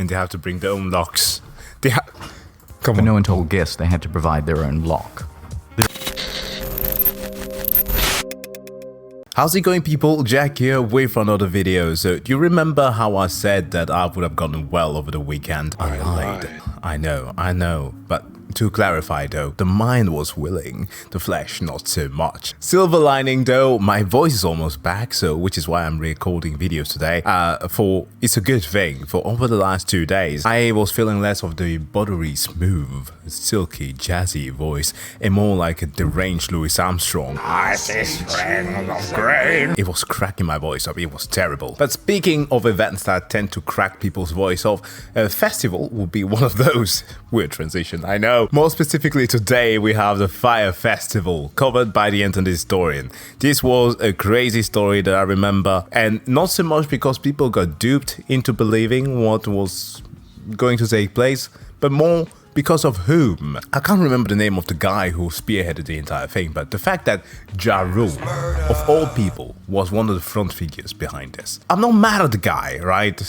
and they have to bring their own locks. But no one told guests they had to provide their own lock. How's it going, people? Jack here with another video. So do you remember how I said that I would have gotten well over the weekend? I lied. I know, but to clarify though, the mind was willing, the flesh not so much. Silver lining though, my voice is almost back, so which is why I'm recording videos today. It's a good thing. For over the last 2 days, I was feeling less of the buttery smooth, silky, jazzy voice, and more like a deranged Louis Armstrong. It was cracking my voice up, it was terrible. But speaking of events that tend to crack people's voice off, a festival will be one of those. Weird transition, I know. More specifically today, we have the Fyre Festival, covered by the internet historian. This was a crazy story that I remember, and not so much because people got duped into believing what was going to take place, but more because of whom. I can't remember the name of the guy who spearheaded the entire thing, but the fact that Ja Rule, of all people, was one of the front figures behind this. I'm not mad at the guy, right?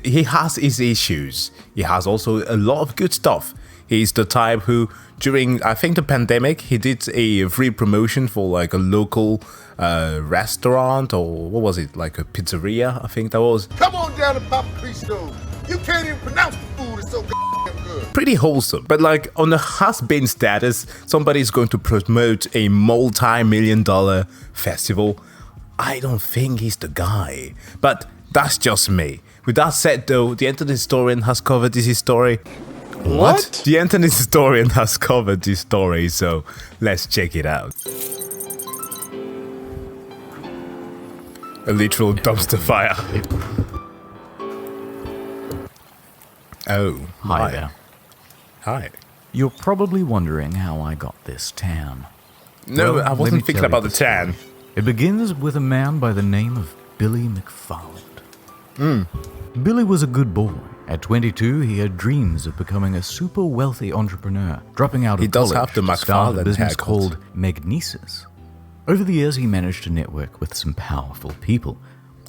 He has his issues. He has also a lot of good stuff. He's the type who, during, I think, the pandemic, he did a free promotion for like a local restaurant, or what was it, like a pizzeria, I think that was. Come on down to Papa Cristo. You can't even pronounce the food, it's so good. Pretty wholesome, but like on a has-been status, somebody's going to promote a multi-million-dollar festival. I don't think he's the guy, but that's just me. With that said though, the internet historian has covered this story. What? The internet historian has covered this story, so let's check it out. A literal dumpster fire. Oh, Hi there. Hi. You're probably wondering how I got this tan. No, Well, I let wasn't me thinking tell you about the the tan. It begins with a man by the name of Billy McFarland. Billy was a good boy. At 22, he had dreams of becoming a super wealthy entrepreneur, dropping out of He does college have the to start a McFarland business haircut. called Magnesis. Over the years, he managed to network with some powerful people.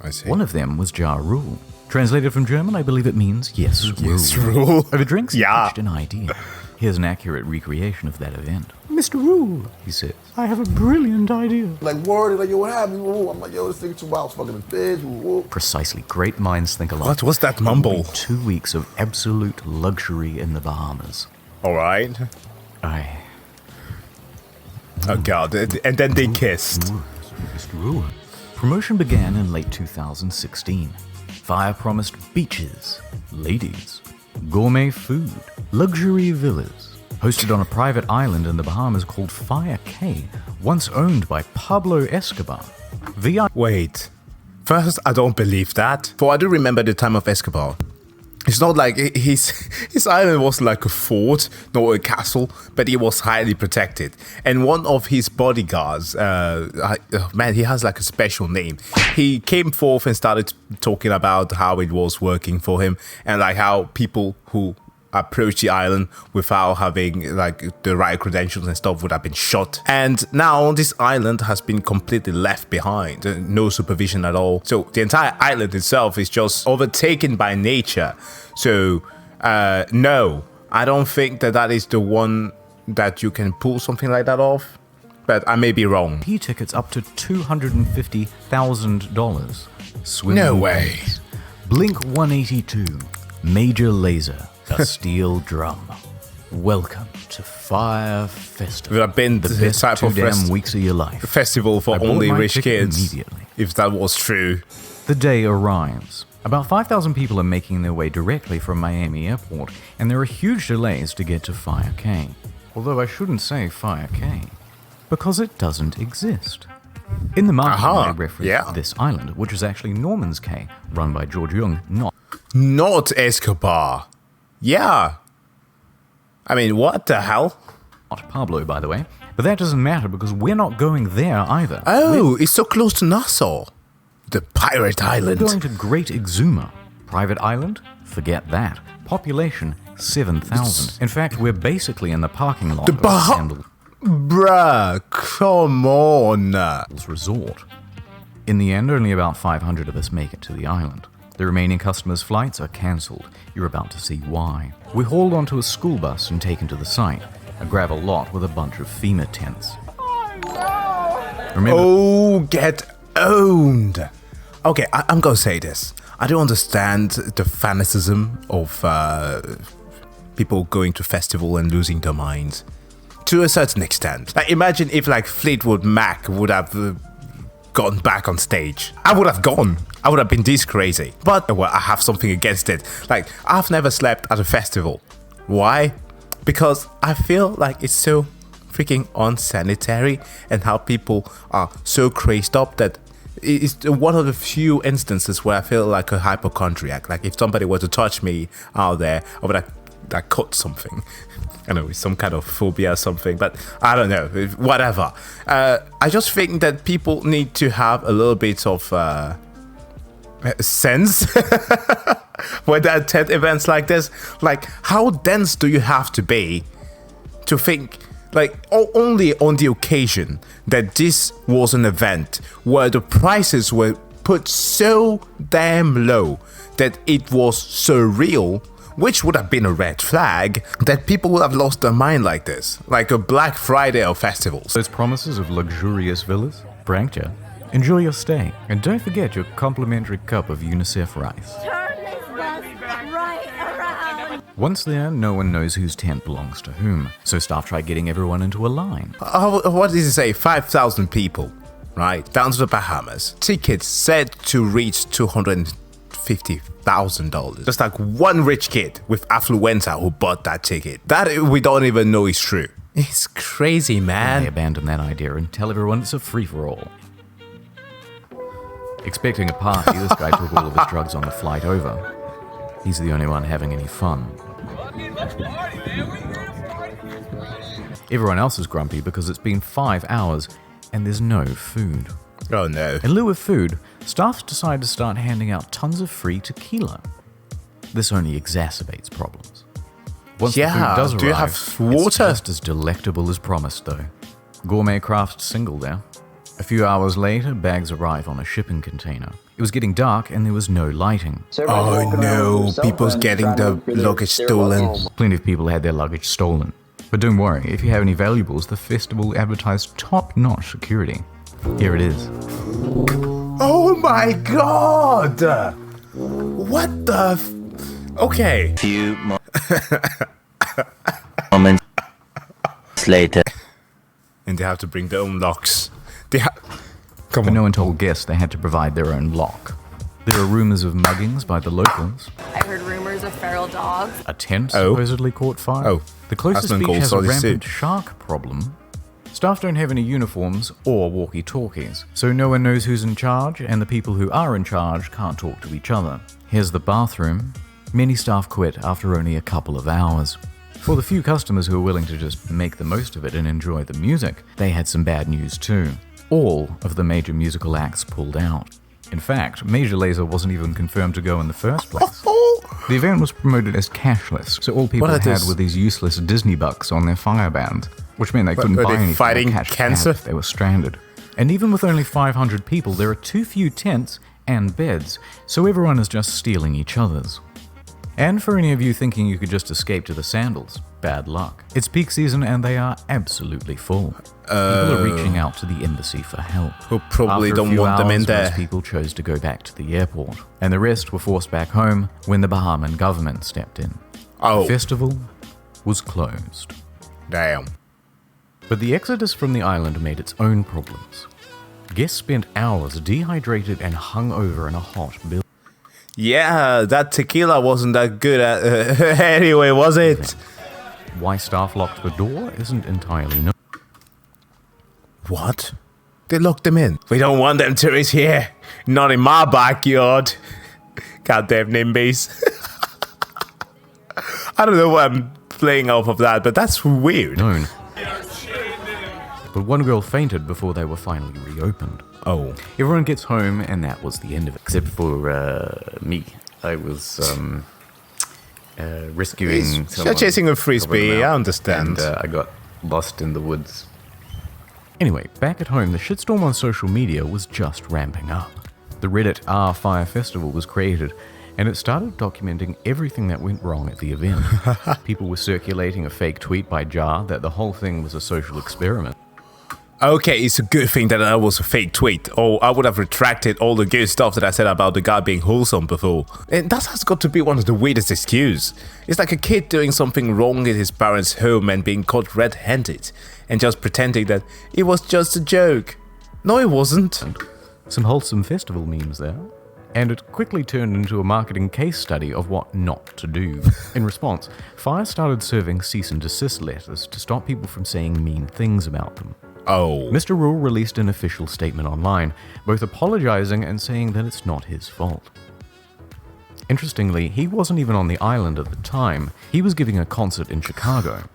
I see. One of them was Ja Rule. Translated from German, I believe it means yes, rule. Yes, Rule. Over drinks, he Yeah. pitched an idea. Here's an accurate recreation of that event. Mr. Rule, he says, I have a brilliant idea. Like, word, like, yo, what happened? Woo. I'm like, yo, this nigga too wild, fucking his bitch. Woo. Precisely. Great minds think alike. What was that mumble? 2 weeks of absolute luxury in the Bahamas. Alright. I... Oh god, and then they kissed. Mr. Rule. Promotion began in late 2016. Fyre promised beaches, ladies, gourmet food, luxury villas, hosted on a private island in the Bahamas called Fyre Cay, once owned by Pablo Escobar. Wait. First, I don't believe that. For I do remember the time of Escobar. It's not like his island was like a fort, not a castle, but it was highly protected. And one of his bodyguards, man, he has like a special name. He came forth and started talking about how it was working for him, and like how people who approach the island without having like the right credentials and stuff would have been shot. And now this island has been completely left behind, no supervision at all. So the entire island itself is just overtaken by nature. So no, I don't think that is the one that you can pull something like that off, but I may be wrong. Tickets up to $250,000. No way. Blink 182, Major Lazer, a steel drum. Welcome to Fyre Festival. Would have been the the best type 2 of damn weeks of your life. festival for I bought only my rich ticket kids, immediately. if that was true. The day arrives. About 5,000 people are making their way directly from Miami Airport, and there are huge delays to get to Fyre Cay. Although I shouldn't say Fyre Cay, because it doesn't exist. In the marketing, they reference this island, which is actually Norman's Cay, run by George Young, Not Escobar. Yeah. I mean, what the hell? not Pablo, by the way. But that doesn't matter because we're not going there either. Oh, it's so close to Nassau. The pirate island. We're going to Great Exuma. Private island? Forget that. Population, 7,000. In fact, we're basically in the parking lot of Sandals Bruh, come on. Resort. In the end, only about 500 of us make it to the island. The remaining customers' flights are cancelled. You're about to see why. We're hauled onto a school bus and taken to the site, a gravel lot with a bunch of FEMA tents. Remember, Oh, get owned. Okay, I'm gonna say this. I don't understand the fanaticism of people going to festival and losing their minds. To a certain extent. Like, imagine if like Fleetwood Mac would have gone back on stage. I would have gone. I would have been this crazy. But well, I have something against it. Like, I've never slept at a festival. Why? Because I feel like it's so freaking unsanitary, and how people are so crazed up that it's one of the few instances where I feel like a hypochondriac. Like, if somebody were to touch me out there, I would like cut something. I know it's some kind of phobia or something, but I don't know, whatever. I just think that people need to have a little bit of sense when they attend events like this. Like, how dense do you have to be to think, like, only on the occasion that this was an event where the prices were put so damn low that it was surreal, which would have been a red flag, that people would have lost their mind like this, like a Black Friday of festivals. those promises of luxurious villas? Pranked ya? Enjoy your stay, and don't forget your complimentary cup of UNICEF rice. Turn this bus right around. Once there, no one knows whose tent belongs to whom, so staff try getting everyone into a line. What did it say? 5,000 people, right? Down to the Bahamas. Tickets said to reach $250,000. Just like one rich kid with affluenza who bought that ticket. That we don't even know is true. It's crazy, They man. abandon that idea and tell everyone it's a free-for-all. Expecting a party, this guy took all of his drugs on the flight over. He's the only one having any fun. Everyone else is grumpy because it's been 5 hours and there's no food. Oh no. In lieu of food, staff decide to start handing out tons of free tequila. This only exacerbates problems. Once the Yeah, food does do you arrive, have it's water? just as delectable as promised, though. Gourmet craft single there. A few hours later, bags arrive on a shipping container. It was getting dark and there was no lighting. Oh no, people's getting the luggage stolen. Plenty of people had their luggage stolen. But don't worry, if you have any valuables, the festival advertised top-notch security. Here it is. Oh my god! What the Okay. Few moments later. And they have to bring their own locks. Come But on. no one told guests they had to provide their own lock. There are rumors of muggings by the locals. I heard rumors of feral dogs. A tent Oh. supposedly caught fire. Oh, The closest that's been beach called has a solid rampant sea. shark problem. Staff don't have any uniforms or walkie-talkies, so no one knows who's in charge, and the people who are in charge can't talk to each other. Here's the bathroom. Many staff quit after only a couple of hours. For the few customers who were willing to just make the most of it and enjoy the music, they had some bad news too. All of the major musical acts pulled out. In fact, Major Lazer wasn't even confirmed to go in the first place. The event was promoted as cashless, so all people What are had this? were these useless Disney bucks on their Fyre band, which meant they couldn't are buy they anything or fighting catch cancer? cabs if they were stranded. And even with only 500 people, there are too few tents and beds, so everyone is just stealing each other's. And for any of you thinking you could just escape to the sandals, bad luck. It's peak season and they are absolutely full. People are reaching out to the embassy for help. Who probably After a don't few want them in hours, there. most people chose to go back to the airport, and the rest were forced back home when the Bahamian government stepped in. Oh. The festival was closed. Damn. But the exodus from the island made its own problems. Guests spent hours dehydrated and hung over in a hot building. Yeah, that tequila wasn't that good anyway, was it? Why staff locked the door isn't entirely known. What? They locked them in. We don't want them tourists here. Not in my backyard. Goddamn NIMBYs. I don't know why I'm playing off of that, but that's weird. known. But one girl fainted before they were finally reopened. Oh. Everyone gets home, and that was the end of it. Except for me. I was rescuing someone. You're chasing a from frisbee, them out, I understand. And I got lost in the woods. Anyway, back at home, the shitstorm on social media was just ramping up. The Reddit Fyre Festival was created, and it started documenting everything that went wrong at the event. People were circulating a fake tweet by Jar that the whole thing was a social experiment. Okay, it's a good thing that was a fake tweet, or I would have retracted all the good stuff that I said about the guy being wholesome before. And that has got to be one of the weirdest excuses. It's like a kid doing something wrong in his parents' home and being caught red-handed, and just pretending that it was just a joke. No, it wasn't. Some wholesome festival memes there. And it quickly turned into a marketing case study of what not to do. In response, Fyre started serving cease and desist letters to stop people from saying mean things about them. Oh. Mr. Rule released an official statement online, both apologizing and saying that it's not his fault. Interestingly, he wasn't even on the island at the time. He was giving a concert in Chicago.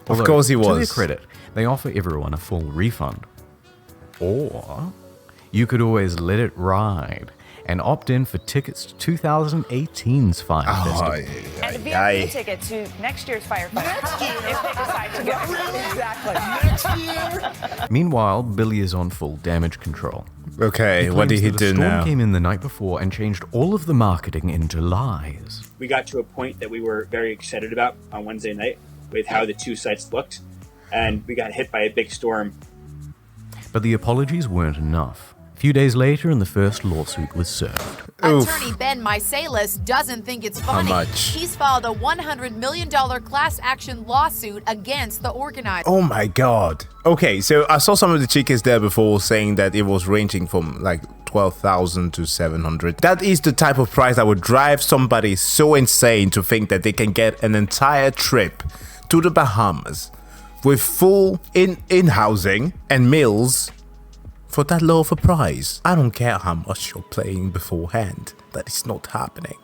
Of course he was. To their credit, they offer everyone a full refund. Or you could always let it ride and opt in for tickets to 2018's Fyre Festival. And a VIP ticket to next year's Fyre Festival if they decide to go. Exactly. Meanwhile, Billy is on full damage control. Okay, what did he do now? The storm came in the night before and changed all of the marketing into lies. We got to a point that we were very excited about on Wednesday night with how the two sites looked, and we got hit by a big storm. But the apologies weren't enough. A few days later, and the first lawsuit was served. Attorney Ben Misalis doesn't think it's funny. How much? He's filed a $100 million class action lawsuit against the organizer. Oh my god. Okay, so I saw some of the chicas there before saying that it was ranging from like 12,000 to 700. That is the type of price that would drive somebody so insane to think that they can get an entire trip to the Bahamas with full in-housing and meals for that low of a price. I don't care how much you're playing beforehand. That is not happening.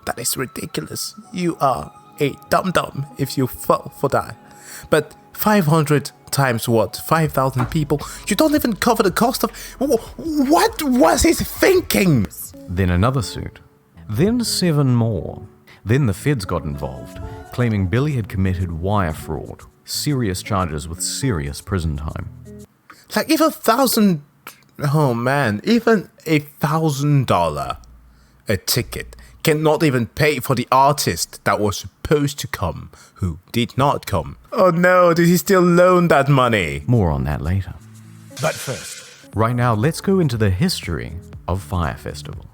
That is ridiculous. You are a dum-dum if you fall for that. But 500 times what? 5,000 people? You don't even cover the cost of... What was he thinking? Then another suit. Then 7 more. Then the feds got involved, claiming Billy had committed wire fraud. Serious charges with serious prison time. Like even $1,000, oh man, even $1,000 a ticket cannot even pay for the artist that was supposed to come, who did not come. Oh no, did he still loan that money? More on that later. But first, right now, let's go into the history of Fyre Festival.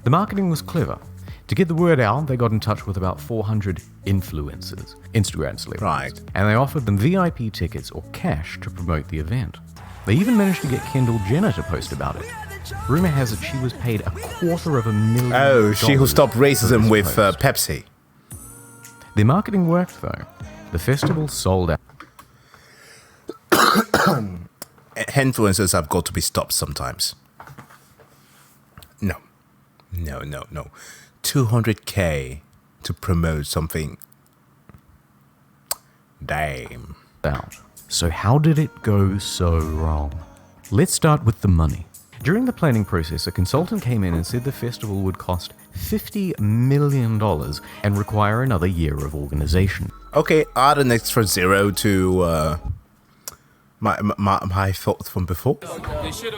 The marketing was clever. To get the word out, they got in touch with about 400 influencers, Instagram celebrities, right, and they offered them VIP tickets or cash to promote the event. They even managed to get Kendall Jenner to post about it. Rumor has it she was paid $250,000. Oh, she who stopped racism with Pepsi. Their marketing worked though. The festival sold out. Influencers have got to be stopped sometimes. No. 200k to promote something. Damn. Out. So how did it go so wrong? Let's start with the money. During the planning process, a consultant came in and said the festival would cost $50 million and require another year of organization. Okay, add an extra zero to my thoughts from before. They should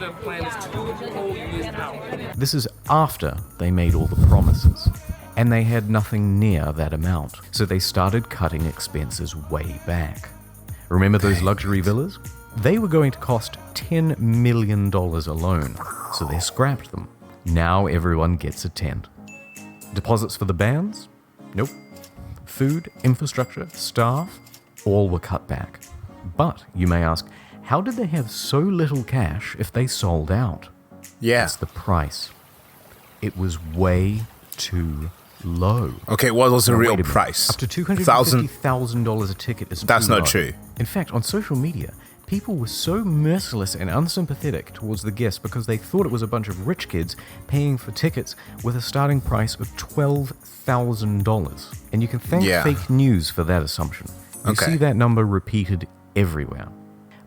have planned this 2 whole years out. This is after they made all the promises, and they had nothing near that amount, so they started cutting expenses way back. Remember those luxury villas? They were going to cost $10 million alone, so they scrapped them. Now everyone gets a tent. Deposits for the bands? Nope. Food, infrastructure, staff, all were cut back. But, you may ask, how did they have so little cash if they sold out? Yeah. It's the price. It was way too low. Okay, what was the real price? Up to $250,000 a ticket is That's too not low. true. In fact, on social media, people were so merciless and unsympathetic towards the guests because they thought it was a bunch of rich kids paying for tickets with a starting price of $12,000. And you can thank fake news for that assumption. You see that number repeated everywhere.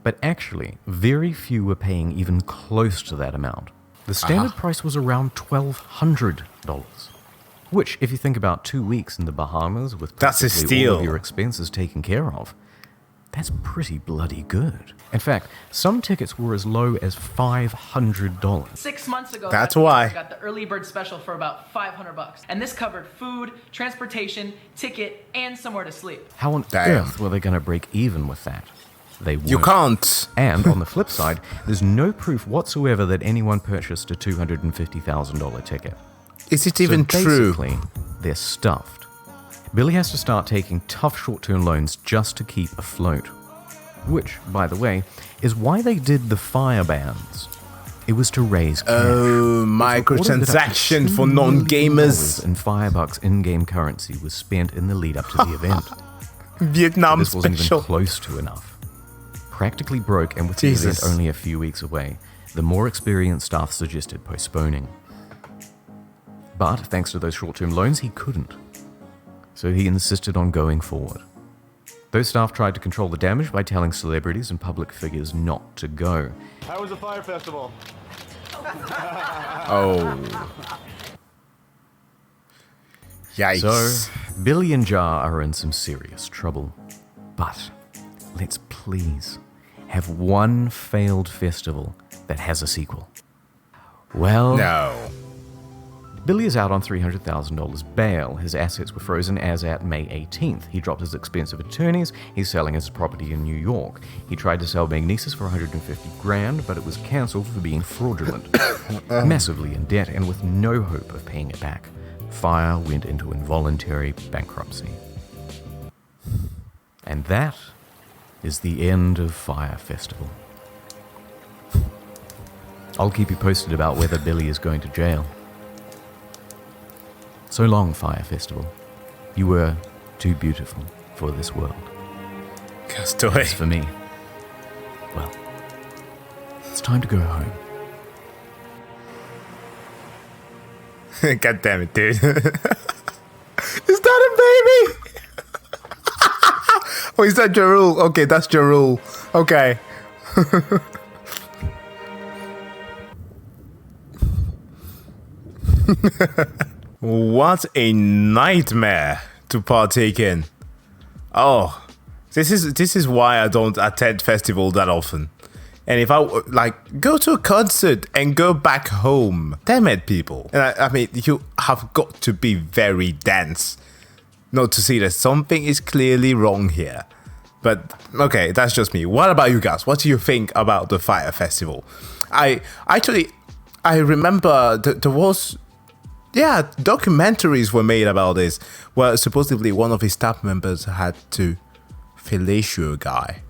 But actually, very few were paying even close to that amount. The standard price was around $1,200. Which, if you think about 2 weeks in the Bahamas with that's a steal. all of your expenses taken care of, That's pretty bloody good. In fact, some tickets were as low as $500. 6 months ago, That's why. I got the early bird special for about $500. And this covered food, transportation, ticket, and somewhere to sleep. How on Damn. earth were they going to break even with that? They You weren't. can't. And on the flip side, there's no proof whatsoever that anyone purchased a $250,000 ticket. Is it So even true? basically, they're stuffed. Billy has to start taking tough short-term loans just to keep afloat. Which, by the way, is why they did the Fyre bans. It was to raise cash. Oh, microtransaction for non-gamers. And $5 in-game currency was spent in the lead up to the event. Vietnam This wasn't special. even close to enough. Practically broke, and with the Jesus. event only a few weeks away, the more experienced staff suggested postponing. But thanks to those short-term loans, he couldn't. So he insisted on going forward. Those staff tried to control the damage by telling celebrities and public figures not to go. How was the Fyre Festival? Oh. Yikes. So, Billy and Jar are in some serious trouble. But let's please have one failed festival that has a sequel. Well, No. Billy is out on $300,000 bail. His assets were frozen as at May 18th. He dropped his expensive attorneys. He's selling his property in New York. He tried to sell Magnesis for 150 grand, but it was cancelled for being fraudulent. Massively in debt and with no hope of paying it back. Fyre went into involuntary bankruptcy. And that is the end of Fyre Festival. I'll keep you posted about whether Billy is going to jail. So long, Fyre Festival. You were too beautiful for this world. Castaway. As for me, well, it's time to go home. God damn it, dude. Is that a baby? Oh, is that Jarul? Okay, that's Jarul. Okay. What a nightmare to partake in. Oh, this is why I don't attend festival that often. And if I like go to a concert and go back home, damn it, people. And I mean, you have got to be very dense not to see that something is clearly wrong here. But okay, that's just me. What about you guys? What do you think about the Fyre Festival? I remember there was. Yeah, documentaries were made about this, where supposedly one of his staff members had to fellatio a guy.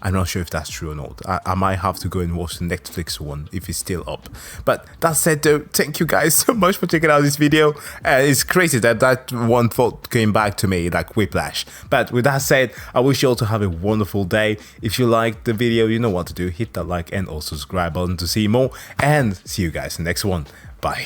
I'm not sure if that's true or not. I might have to go and watch the Netflix one if it's still up. But that said though, thank you guys so much for checking out this video. It's crazy that one thought came back to me like whiplash. But with that said, I wish you all to have a wonderful day. If you liked the video, you know what to do. Hit that like and also subscribe button to see more. And see you guys in the next one. Bye.